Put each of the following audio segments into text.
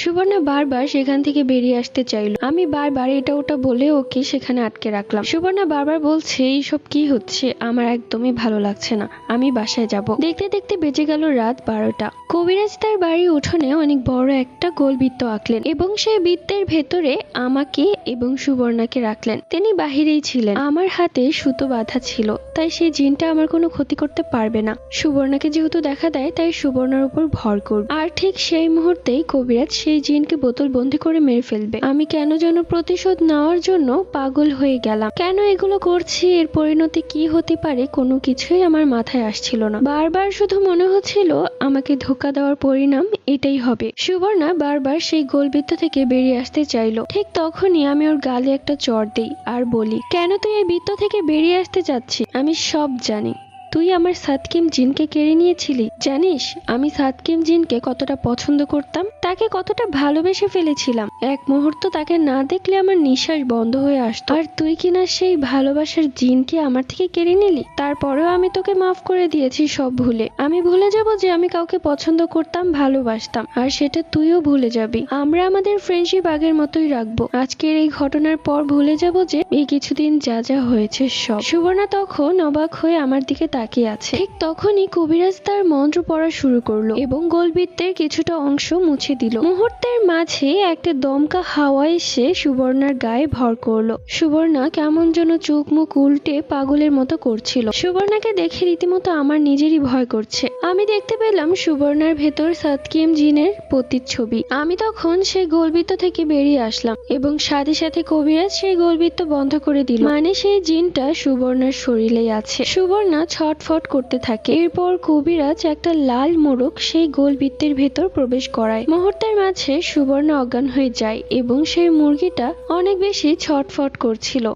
সুবর্ণা বারবার সেখান থেকে বেরিয়ে আসতে চাইলো। আমি বারবার এটা ওটা বলে ওকে সেখানে আটকে রাখলাম। সুবর্ণা বারবার বলছে এইসব কি হচ্ছে, আমার একদমই ভালো লাগছে না, আমি বাসায় যাব। দেখতে দেখতে বেজে গেল রাত 12টা। কবিরাজ তার বাড়ির উঠোনে অনেক বড় একটা গোল বৃত্ত আঁকলেন এবং সেই বৃত্তের ভেতরে আমাকে এবং সুবর্ণাকে রাখলেন। তিনি বাহিরেই ছিলেন। আমার হাতে সুতো বাঁধা ছিল, তাই সেই জিনটা আমার কোনো ক্ষতি করতে পারবে না। সুবর্ণাকে যেহেতু দেখা দেয় তাই সুবর্ণার উপর ভর করব। আর ঠিক সেই মুহূর্তেই কবিরাজ সেই জিনকে বোতল বন্দি করে মেরে ফেলবে। আমি কেন যেন প্রতিশোধ নেওয়ার জন্য পাগল হয়ে গেলাম। কেন এগুলো করছি, এর পরিণতি কি হতে পারে কোনো কিছুই আমার মাথায় আসছিল না। বারবার শুধু মনে হচ্ছিল আমাকে ধোঁকা দেওয়ার পরিণাম এটাই হবে। সুবর্ণা বারবার সেই গোলবৃত্ত থেকে বেরিয়ে আসতে চাইলো। ঠিক তখনই আমি ওর গালে একটা চড় দিই আর বলি, কেন তুই এই বৃত্ত থেকে বেরিয়ে আসতে চাচ্ছিস? আমি সব জানি। তুই আমার সাতকিম জিনকে কেড়ে নিয়েছিলি। জানিস আমি সাতকিম জিনকে কতটা পছন্দ করতাম, তাকে কতটা ভালোবেসে ফেলেছিলাম। এক মুহূর্ত তাকে না দেখলে আমার নিঃশ্বাস বন্ধ হয়ে আসতো। আর তুই কিনা সেই ভালোবাসার জিনকে আমার থেকে কেড়ে নিলি। তারপরেও আমি তোকে মাফ করে দিয়েছি সব ভুলে। আমি ভুলে যাব যে আমি কাউকে পছন্দ করতাম, ভালোবাসতাম, আর সেটা তুইও ভুলে যাবি। আমরা আমাদের ফ্রেন্ডশিপ আগের মতোই রাখবো। আজকের এই ঘটনার পর ভুলে যাব যে এই কিছুদিন যা যা হয়েছে সব। সুবর্ণা তখন অবাক হয়ে আমার দিকে তাকিয়ে আছে। ঠিক তখনই কবিরাজ তার মন্ত্র পড়া শুরু করলো এবং গোলবৃত্তের কিছুটা অংশ মুছে দিল। মুহূর্তের মাঝে একটা দমকা হাওয়া এসে সুবর্ণার গায়ে ভর করলো। সুবর্ণা কেমন যেন চোখ মুখ উল্টে পাগলের মতো করছিল। সুবর্ণাকে দেখে রীতিমতো আমার নিজেরই ভয় করছে। আমি দেখতে পেলাম সুবর্ণার ভেতর সাতকিম জিনের প্রতিচ্ছবি। আমি তখন সেই গোলবৃত্ত থেকে বেরিয়ে আসলাম এবং সাথে সাথে কবিরাজ সেই গোলবৃত্ত বন্ধ করে দিল। মানে সেই জিনটা সুবর্ণার শরীরেই আছে। সুবর্ণা ছটফট করতে থাকে। এরপর কবিরাজ একটা লাল মোড়ক সেই গোল বৃত্তের ভেতর প্রবেশ করায়। মুহূর্তের মাঝে সুবর্ণা অজ্ঞান হয়ে যায় এবং সেই মুরগিটা অনেক বেশি ছটফট করছিল।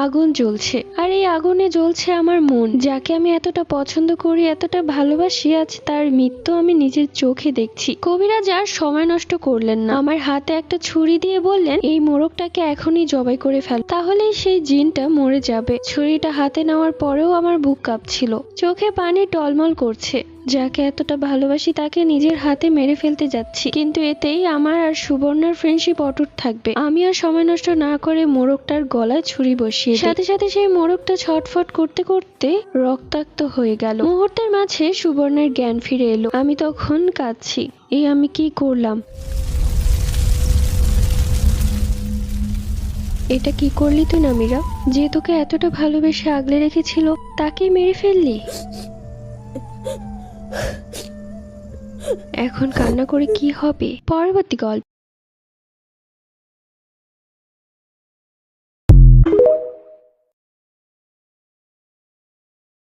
আগুন জ্বলছে, আর এই আগুনে জ্বলছে আমার মন, যাকে আমি এতটা পছন্দ করি, এতটা ভালোবাসি। আজ তার মৃত্যু আমি নিজের চোখে দেখছি। কবিরাজ আর সময় নষ্ট করলেন না। আমার হাতে একটা ছুরি দিয়ে বললেন, এই মোরগটাকে এখনই জবাই করে ফেল, তাহলেই সেই জিনটা মরে যাবে। ছুরিটা হাতে নেওয়ার পরেও আমার বুক কাঁপছিল, চোখে পানি টলমল করছে। যাকে এতটা ভালোবাসি তাকে নিজের হাতে মেরে ফেলতে যাচ্ছি, কিন্তু এতেই আমার আর সুবর্ণার ফ্রেন্ডশিপ অটুট থাকবে। আমি আর সময় নষ্ট না করে মোরগটার গলায় ছুরি বসিয়ে সাথে সাথে সেই মোরগটা ছটফট করতে করতে রক্তাক্ত হয়ে গেল। মুহূর্তের মাঝে সুবর্ণার জ্ঞান ফিরে এলো। আমি তখন কাঁদছি, এই আমি কি করলাম? এটা কি করলি তুই নামিরা? যে তোকে এতটা ভালোবেসে আগলে রেখেছিল তাকে মেরে ফেললি। এখন কান্না করে কি হবে? পরবর্তী গল্প।